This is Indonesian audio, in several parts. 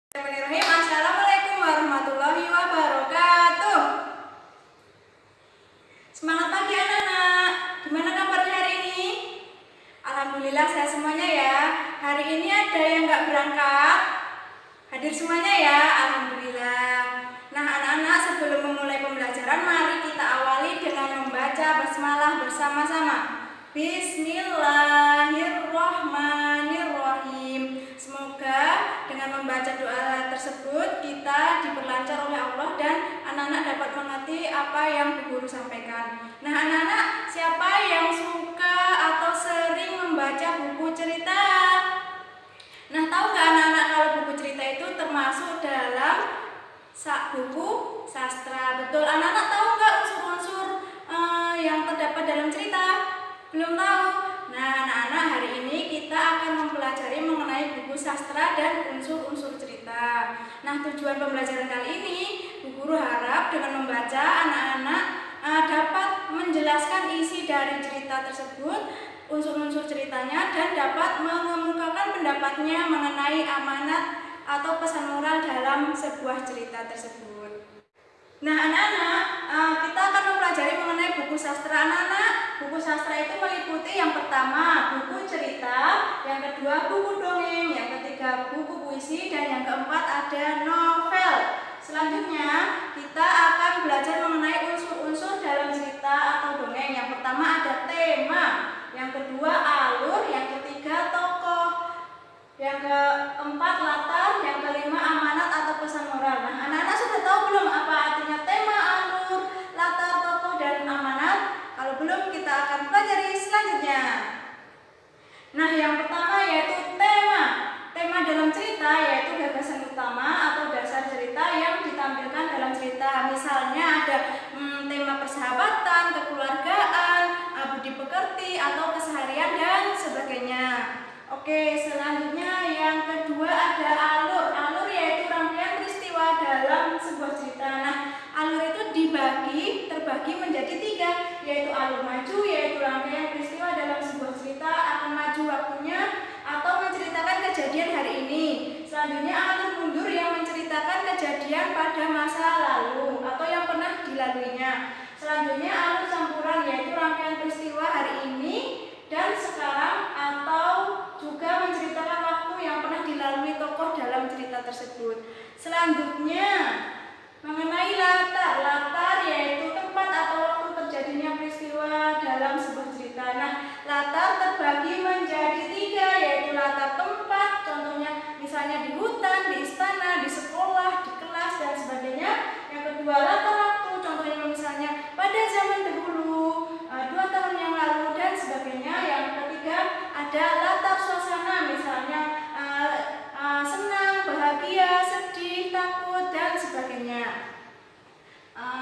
Bismillahirrahmanirrahim. Assalamualaikum warahmatullahi wabarakatuh. Semangat pagi anak-anak. Gimana kabarnya hari ini? Alhamdulillah sehat semuanya ya. Hari ini ada yang nggak berangkat? Hadir semuanya ya. Alhamdulillah. Nah anak-anak, sebelum memulai pembelajaran, mari kita awali dengan membaca basmalah bersama-sama. Bismillahirrahmanirrahim. Semoga dengan membaca doa tersebut kita diperlancar oleh Allah dan anak-anak dapat mengerti apa yang Bu Guru sampaikan. Nah anak-anak, siapa yang suka atau sering membaca buku cerita? Nah tahu nggak anak-anak kalau buku cerita itu termasuk dalam buku sastra? Betul, anak-anak tahu nggak unsur-unsur yang terdapat dalam cerita? Belum tahu? Nah anak-anak, hari ini kita akan mempelajari mengenai buku sastra dan unsur-unsur cerita. Nah tujuan pembelajaran kali ini, Bu Guru harap dengan membaca anak-anak dapat menjelaskan isi dari cerita tersebut, unsur-unsur ceritanya, dan dapat mengemukakan pendapatnya mengenai amanat atau pesan moral dalam sebuah cerita tersebut. Nah anak-anak, kita akan mempelajari mengenai buku sastra. Anak-anak, buku sastra itu meliputi yang pertama buku cerita, yang kedua buku dongeng, yang ketiga buku puisi, dan yang keempat ada novel. Selanjutnya kita akan belajar mengenai unsur-unsur dalam cerita atau dongeng. Yang pertama ada tema, yang kedua alur, yang ketiga tokoh, yang keempat latar, yang kelima amanat atau pesan moral. Nah anak-anak sudah tahu belum apa artinya tema, alur, latar, tokoh, dan amanat? Kalau belum, kita akan pelajari selanjutnya. Nah yang pertama yaitu tema. Tema dalam cerita yaitu gagasan utama atau dasar cerita yang ditampilkan dalam cerita. Misalnya ada tema persahabatan, kekeluargaan, budi pekerti, atau keseharian, dan sebagainya. Oke, selanjutnya yang kedua ada alur. Alur yaitu rangkaian peristiwa dalam sebuah cerita. Nah, alur itu terbagi menjadi tiga, yaitu alur maju, yaitu rangkaian peristiwa dalam sebuah cerita akan maju waktunya atau menceritakan kejadian hari ini. Selanjutnya alur mundur yang menceritakan kejadian pada masa lalu atau yang pernah dilaluinya. Selanjutnya alur campuran yaitu rangkaian peristiwa hari ini dan sekarang atau juga menceritakan waktu yang pernah dilalui tokoh dalam cerita tersebut. Selanjutnya mengenai latar. Latar yaitu tempat atau waktu terjadinya peristiwa dalam sebuah cerita. Nah, latar terbagi menjadi tiga, yaitu latar tempat, contohnya misalnya di hutan, di istana, di sekolah, di kelas, dan sebagainya. Yang kedua latar waktu, contohnya misalnya pada zaman dahulu, 2 tahun yang lalu, dan sebagainya. Yang ketiga ada latar suasana, misalnya senang, bahagia, sedih, takut, dan sebagainya.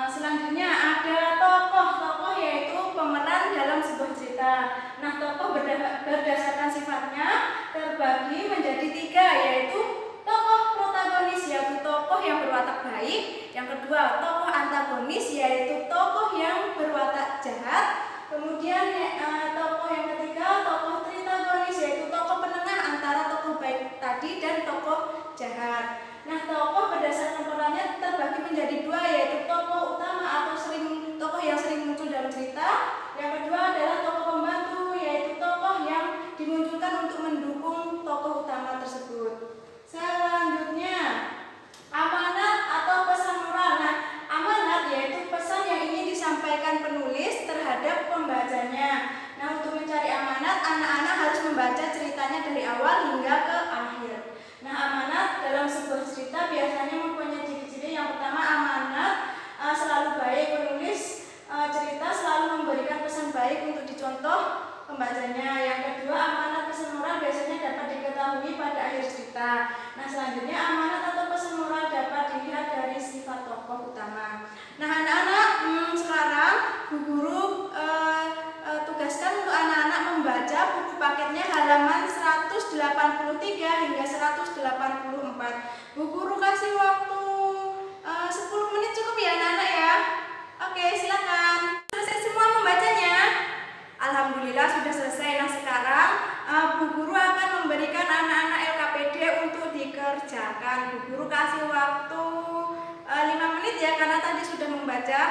Selanjutnya ada tokoh. Tokoh yaitu pemeran dalam sebuah cerita. Nah tokoh berdasarkan sifatnya terbagi menjadi tiga, yaitu tokoh protagonis yaitu tokoh yang berwatak baik. Yang kedua tokoh antagonis yaitu tokoh yang berwatak jahat. Kemudian tokoh yang ketiga tokoh tritagonis yaitu tokoh penengah antara tokoh baik tadi dan tokoh jahat. Nah tokoh berdasarkan perannya terbagi menjadi dua, yaitu tokoh utama atau tokoh yang sering muncul dalam cerita. Yang kedua adalah tokoh pembantu yaitu tokoh yang dimunculkan untuk mendukung tokoh utama tersebut. Selanjutnya amanat atau pesan moral. Nah amanat yaitu pesan yang ingin disampaikan penulis terhadap pembacanya. Nah untuk mencari amanat, anak-anak harus membaca ceritanya dari awal hingga ke akhir. Nah amanat dalam sebuah cerita biasanya mempunyai ciri-ciri. Yang pertama amanat selalu baik. Penulis cerita selalu memberikan pesan baik untuk dicontoh pembacanya. Yang kedua amanat pesan moral biasanya dapat diketahui pada akhir cerita. Nah selanjutnya amanat atau pesan moral dapat dilihat dari sifat tokoh utama. Nah anak-anak, sekarang Bu Guru tugaskan untuk anak-anak membaca buku paketnya halaman 183 hingga 184. Bu Guru kasih waktu 10 menit cukup ya anak-anak ya. Oke, silakan. Selesai semua membacanya? Alhamdulillah sudah selesai. Nah sekarang Bu Guru akan memberikan anak-anak LKPD untuk dikerjakan. dikerjakan. Bu Guru kasih waktu 5 menit ya, karena tadi sudah membaca.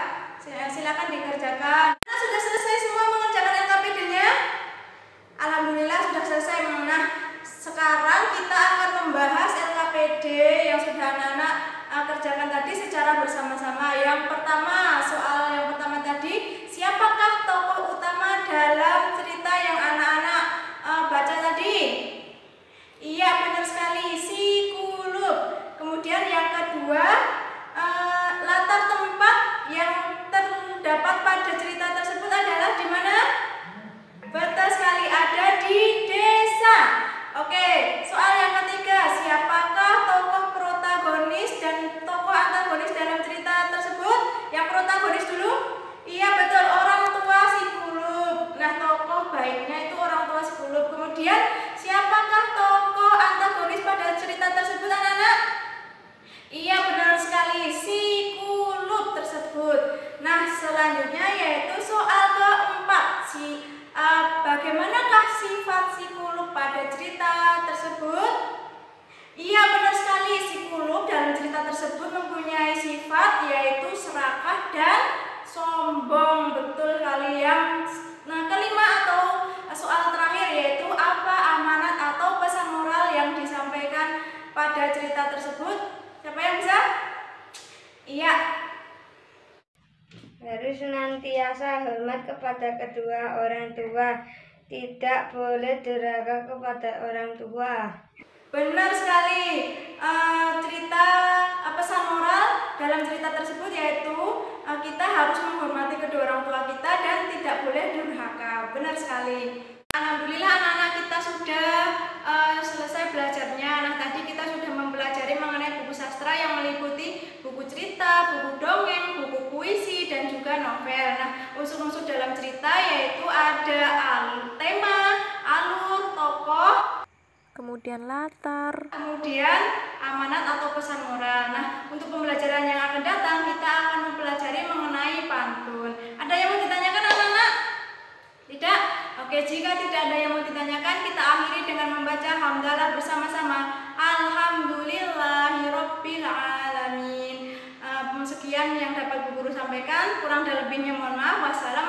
Silakan dikerjakan. Nah, sudah selesai semua mengerjakan LKPD-nya? Alhamdulillah sudah selesai. Nah, sekarang kita akan membahas LKPD yang sudah anak-anak kerjakan tadi secara bersama-sama. Yang pertama, soal yang pertama tadi, siapakah tokoh utama dalam cerita yang anak-anak baca tadi? Iya, benar sekali, si Kulub. Kemudian yang kedua, latar tempat yang terdapat pada cerita tersebut adalah di mana? Betul sekali, ada di desa. Oke, soal yang ketiga, siapakah tokoh protagonis dan tokoh antagonis dalam cerita tersebut? Yang protagonis dulu? Iya betul, orang tua si Kulub. Nah, tokoh baiknya itu orang tua si Kulub. Kemudian siapakah tokoh antagonis pada cerita tersebut, anak-anak? Iya benar sekali, si Kulub tersebut. Nah, selanjutnya yaitu soal keempat, bagaimanakah sifat si Kulub pada cerita tersebut? Iya benar sekali, si Kulub dalam cerita tersebut mempunyai sifat yaitu serakah dan sombong. Betul sekali. Nah, kelima atau soal terakhir yaitu apa amanat atau pesan moral yang disampaikan pada cerita tersebut? Siapa yang bisa? Iya. Harus senantiasa hormat kepada kedua orang tua, tidak boleh durhaka kepada orang tua. Benar sekali. Pesan moral dalam cerita tersebut yaitu kita harus menghormati kedua orang tua kita dan tidak boleh durhaka. Benar sekali. Alhamdulillah anak-anak kita sudah selesai belajarnya. Nah, tadi kita sudah mempelajari mengenai buku sastra yang meliputi buku cerita, buku dongeng, buku puisi, dan juga novel. Nah, unsur-unsur dalam cerita yaitu ada tema, alur, tokoh, kemudian latar, kemudian amanat atau pesan moral. Nah, untuk pembelajaran yang akan datang kita akan mempelajari mengenai pantun. Ada yang mau ditanyakan, anak-anak? Tidak? Oke, jika tidak ada yang mau ditanyakan, kita akhiri dengan membaca hamdalah bersama-sama. Alhamdulillahirabbil alamin. Sekian yang dapat Bu Guru sampaikan, kurang dan lebihnya mohon maaf. Wassalamualaikum.